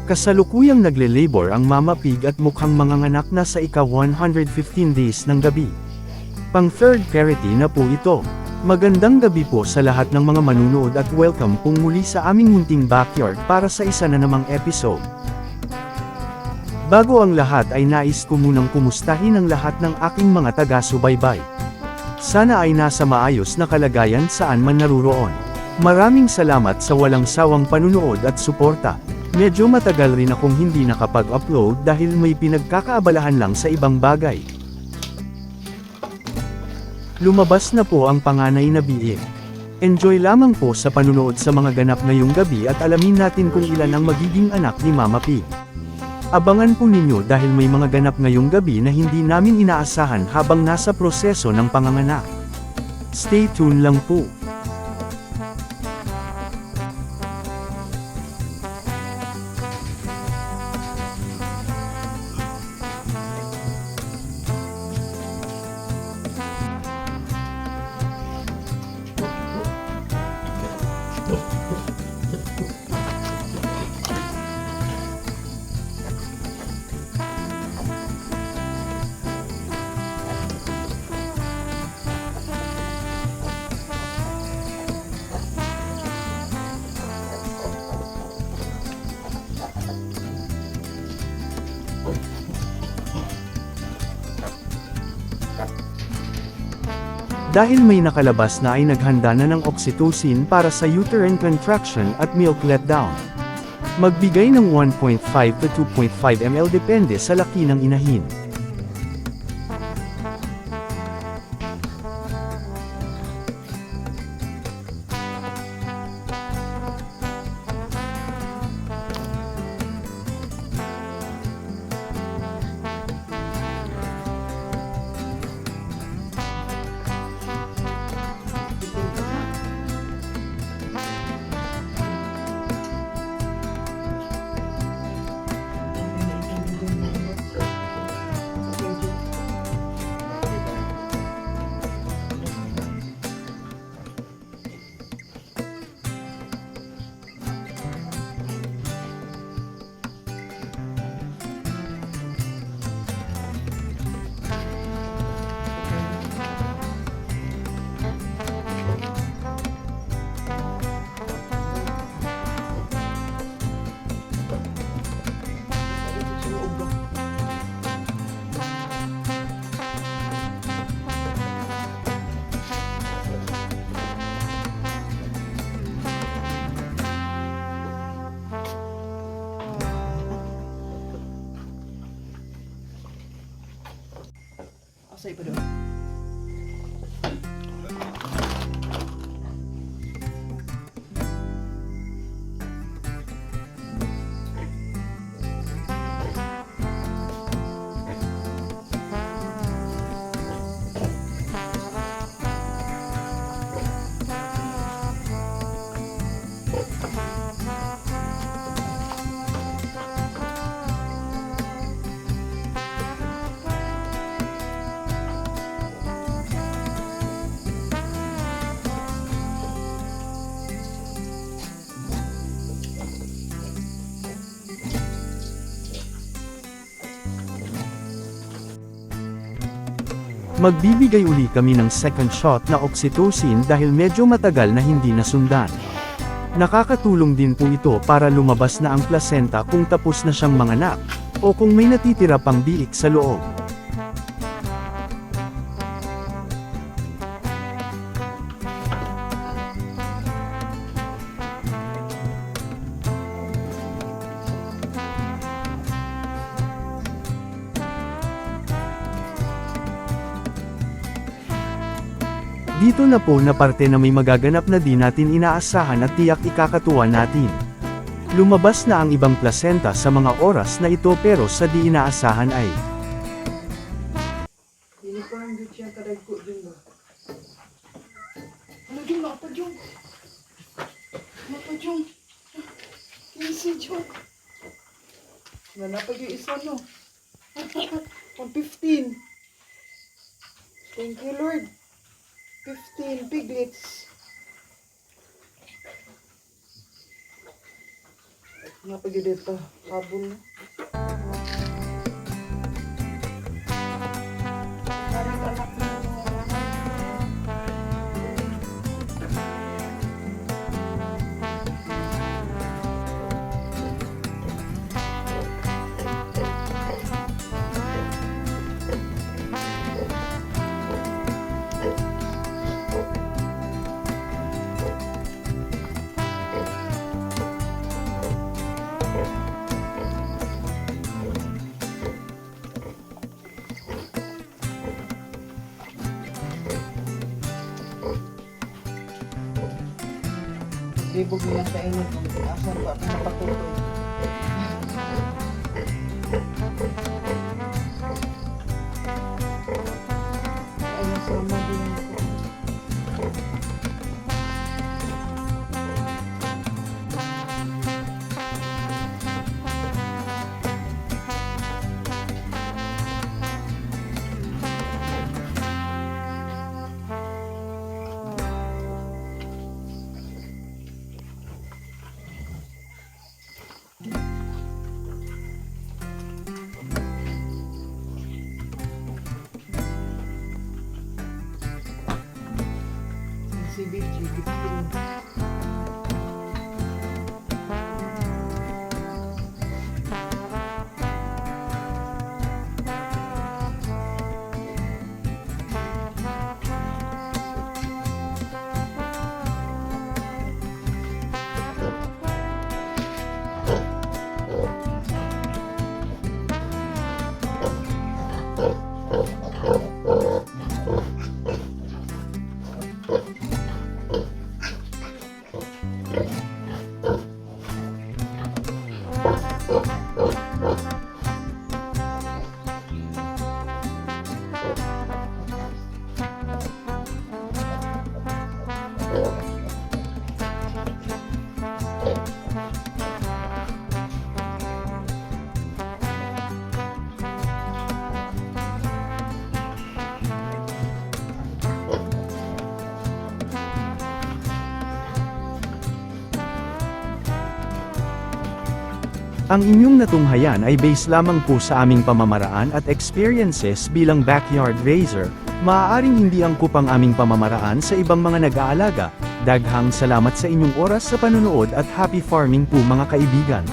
Kasalukuyang nagle-labor ang Mama Pig at mukhang manganganak na sa ika-115 days ng gabi. Pang third parity na po ito. Magandang gabi po sa lahat ng mga manunood at welcome pong muli sa aming munting backyard para sa isa na namang episode. Bago ang lahat ay nais ko munang kumustahin ang lahat ng aking mga taga-subaybay. Sana ay nasa maayos na kalagayan saan man naruroon. Maraming salamat sa walang sawang panunood at suporta. Medyo matagal rin akong hindi nakapag-upload dahil may pinagkakaabalahan lang sa ibang bagay. Lumabas na po ang panganay na biik. Enjoy lamang po sa panunood sa mga ganap ngayong gabi at alamin natin kung ilan ang magiging anak ni Mama Pig. Abangan po ninyo dahil may mga ganap ngayong gabi na hindi namin inaasahan habang nasa proseso ng panganganak. Stay tuned lang po. Dahil may nakalabas na ay naghanda na ng oxytocin para sa uterine contraction at milk letdown. Magbigay ng 1.5 to 2.5 ml depende sa laki ng inahin. Say pa doon. Magbibigay uli kami ng second shot na oxytocin dahil medyo matagal na hindi nasundan. Nakakatulong din po ito para lumabas na ang placenta kung tapos na siyang manganak, o kung may natitira pang biik sa loob. Dito na po na parte na may magaganap na di natin inaasahan at tiyak ikakatuwa natin. Lumabas na ang ibang placenta sa mga oras na ito pero sa di inaasahan ay Hindi ko ang good siya kadagko din ba? Ano yung nakapag-yung? Nakapag-yung? Kinsi yung? Nanapag yung isa no? Pang 15. Thank you Lord. 15 piglets. Nga pa dito, habol na. Parang anak mo. Libog niya sa inyo. Asan ba? Napatutoy. Ayun sa mga din ako. CBG, gifting. Ang inyong natunghayan ay base lamang po sa aming pamamaraan at experiences bilang backyard raiser, maaaring hindi angkop ang aming pamamaraan sa ibang mga nag-aalaga. Daghang salamat sa inyong oras sa panunood at happy farming po mga kaibigan.